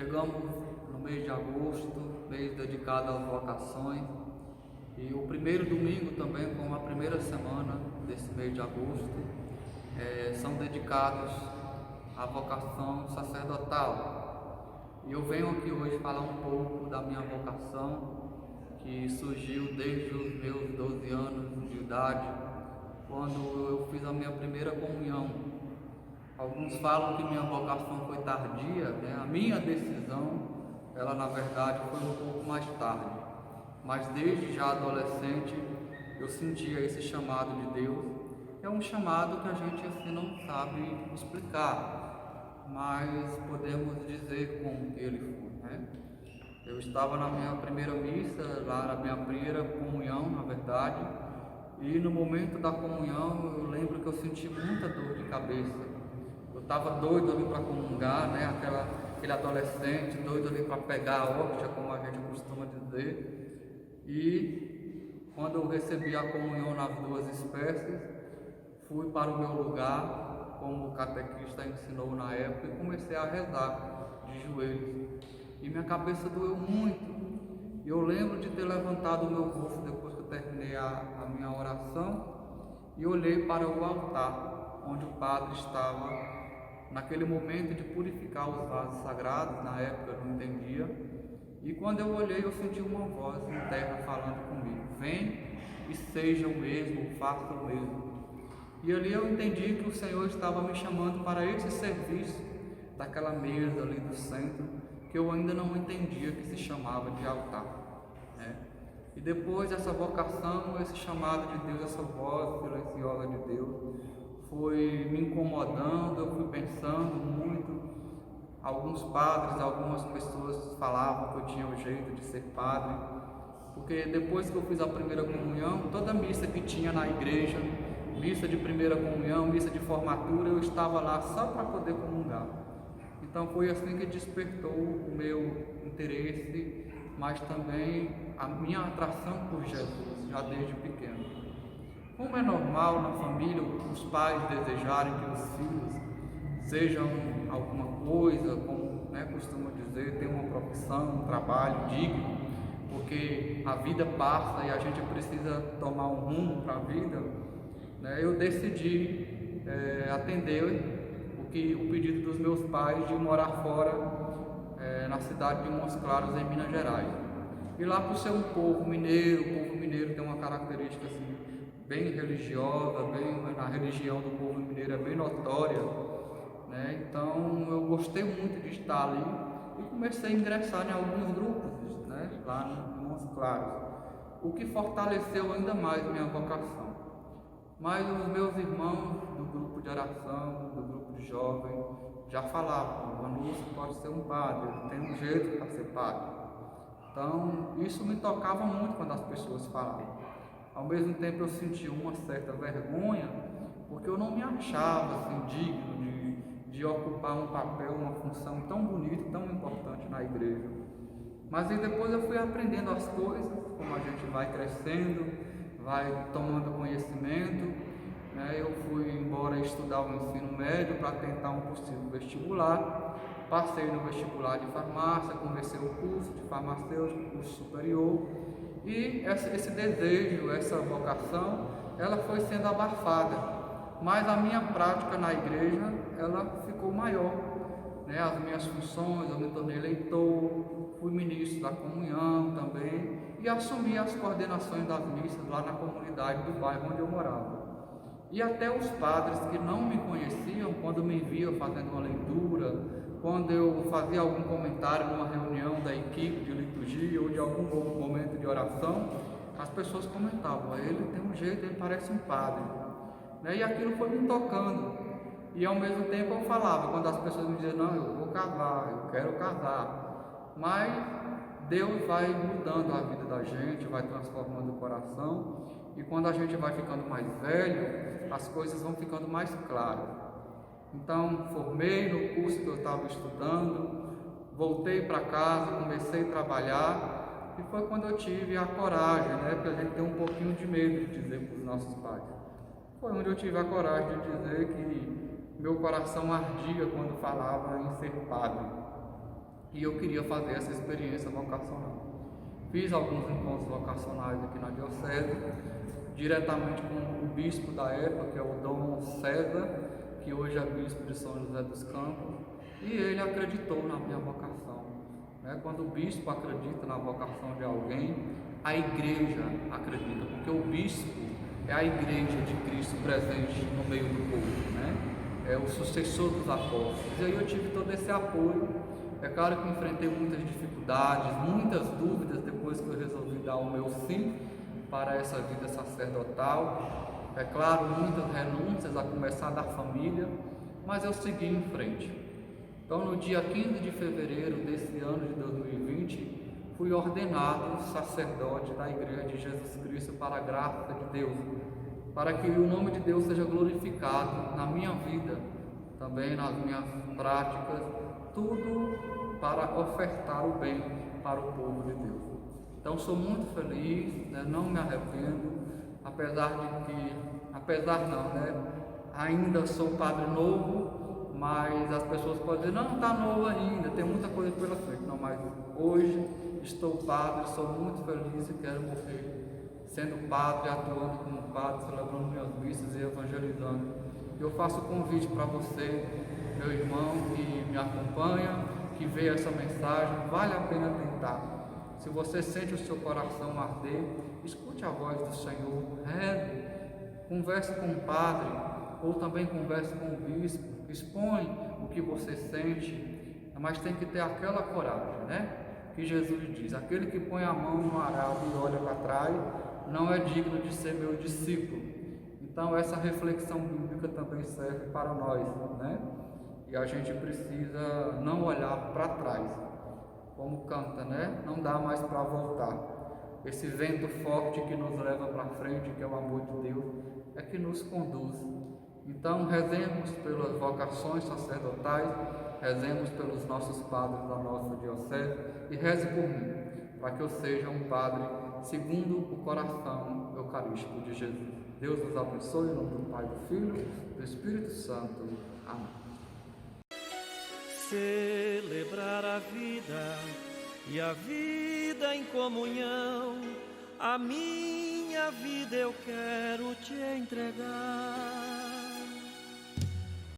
Chegamos no mês de agosto, mês dedicado às vocações, e o primeiro domingo também, como a primeira semana desse mês de agosto, são dedicados à vocação sacerdotal. E eu venho aqui hoje falar um pouco da minha vocação, que surgiu desde os meus 12 anos de idade, quando eu fiz a minha primeira comunhão. Alguns falam que minha vocação foi tardia, né? A minha decisão, ela na verdade foi um pouco mais tarde. Mas desde já adolescente, eu sentia esse chamado de Deus. É um chamado que a gente assim não sabe explicar, mas podemos dizer como ele foi, né? Eu estava na minha primeira missa, lá na minha primeira comunhão, na verdade, e no momento da comunhão eu lembro que eu senti muita dor de cabeça. Eu estava doido ali para comungar, né? Aquele adolescente doido ali para pegar a hóstia, como a gente costuma dizer. E quando eu recebi a comunhão nas duas espécies, fui para o meu lugar, como o catequista ensinou na época, e comecei a rezar de joelhos. E minha cabeça doeu muito. Eu lembro de ter levantado o meu rosto depois que eu terminei a minha oração e olhei para o altar, onde o padre estava naquele momento de purificar os vasos sagrados. Na época eu não entendia, e quando eu olhei eu senti uma voz interna falando comigo: vem e seja o mesmo, faça o mesmo. E ali eu entendi que o Senhor estava me chamando para esse serviço daquela mesa ali do centro, que eu ainda não entendia, que se chamava de altar, né? E depois dessa vocação, esse chamado de Deus, essa voz silenciosa de Deus foi me incomodando. Eu fui pensando muito. Alguns padres, algumas pessoas falavam que eu tinha o jeito de ser padre, porque depois que eu fiz a primeira comunhão, toda missa que tinha na igreja, missa de primeira comunhão, missa de formatura, eu estava lá só para poder comungar. Então foi assim que despertou o meu interesse, mas também a minha atração por Jesus, já desde pequeno. Como é normal na família os pais desejarem que os filhos sejam alguma coisa, como costuma dizer, tenham uma profissão, um trabalho digno, porque a vida passa e a gente precisa tomar um rumo para a vida, né? Eu decidi atender o pedido dos meus pais de morar fora, na cidade de Montes Claros, em Minas Gerais. E lá, por ser um povo mineiro, o povo mineiro tem uma característica assim, bem religiosa, a religião do povo mineiro é bem notória, né? Então eu gostei muito de estar ali e comecei a ingressar em alguns grupos, né, lá em Montes Claros, o que fortaleceu ainda mais minha vocação. Mas os meus irmãos do grupo de oração, do grupo de jovens, já falavam: o Vanúcio pode ser um padre, ele tem um jeito para ser padre. Então isso me tocava muito quando as pessoas falavam. Ao mesmo tempo eu sentia uma certa vergonha, porque eu não me achava assim, digno de ocupar um papel, uma função tão bonita, tão importante na igreja. Mas aí depois eu fui aprendendo as coisas, como a gente vai crescendo, vai tomando conhecimento, né? Eu fui embora estudar o ensino médio para tentar um possível vestibular. Passei no vestibular de farmácia, comecei o curso de farmacêutico, curso superior, e esse desejo, essa vocação, ela foi sendo abafada, mas a minha prática na igreja, ela ficou maior, né? As minhas funções, eu me tornei leitor, fui ministro da comunhão também, e assumi as coordenações das missas lá na comunidade do bairro onde eu morava. E até os padres que não me conheciam, quando me viam fazendo uma leitura, quando eu fazia algum comentário numa reunião da equipe de liturgia ou de algum momento de oração, as pessoas comentavam: ele tem um jeito, ele parece um padre, né? E aquilo foi me tocando. E ao mesmo tempo eu falava, quando as pessoas me diziam: não, eu vou casar, eu quero casar. Mas Deus vai mudando a vida da gente, vai transformando o coração, e quando a gente vai ficando mais velho, as coisas vão ficando mais claras. Então, formei no curso que eu estava estudando, voltei para casa, comecei a trabalhar, e foi quando eu tive a coragem, né? Porque a gente tem um pouquinho de medo de dizer para os nossos pais. Foi onde eu tive a coragem de dizer que meu coração ardia quando falava em ser padre. e eu queria fazer essa experiência vocacional. Fiz alguns encontros vocacionais aqui na diocese, diretamente com o bispo da época, que é o Dom César, que hoje é bispo de São José dos Campos, e ele acreditou na minha vocação. Quando o bispo acredita na vocação de alguém, a igreja acredita, porque o bispo é a igreja de Cristo presente no meio do povo, é o sucessor dos apóstolos. E aí eu tive todo esse apoio. É claro que enfrentei muitas dificuldades, muitas dúvidas depois que eu resolvi dar o meu sim para essa vida sacerdotal. É claro, muitas renúncias, a começar da família, mas eu segui em frente. Então, no dia 15 de fevereiro desse ano de 2020, fui ordenado sacerdote da Igreja de Jesus Cristo para a graça de Deus, para que o nome de Deus seja glorificado na minha vida, também nas minhas práticas, tudo para ofertar o bem para o povo de Deus. Então, sou muito feliz, não me arrependo, ainda sou padre novo, mas as pessoas podem dizer, não está novo ainda, tem muita coisa pela frente. Não, mas hoje estou padre, sou muito feliz e quero morrer sendo padre, atuando como padre, celebrando minhas missas e evangelizando. Eu faço o convite para você, meu irmão, que me acompanha, que vê essa mensagem, vale a pena tentar. Se você sente o seu coração arder, escute a voz do Senhor, reze, converse com o padre, ou também converse com o bispo, expõe o que você sente, mas tem que ter aquela coragem, que Jesus diz, aquele que põe a mão no arado e olha para trás, não é digno de ser meu discípulo. Então essa reflexão bíblica também serve para nós, E a gente precisa não olhar para trás, como canta, Não dá mais para voltar. Esse vento forte que nos leva para frente, que é o amor de Deus, é que nos conduz. Então, rezemos pelas vocações sacerdotais, rezemos pelos nossos padres da nossa diocese e reze por mim, para que eu seja um padre segundo o coração eucarístico de Jesus. Deus nos abençoe, em nome do Pai, do Filho e do Espírito Santo. Amém. Celebrar a vida e a vida em comunhão, a minha vida eu quero te entregar.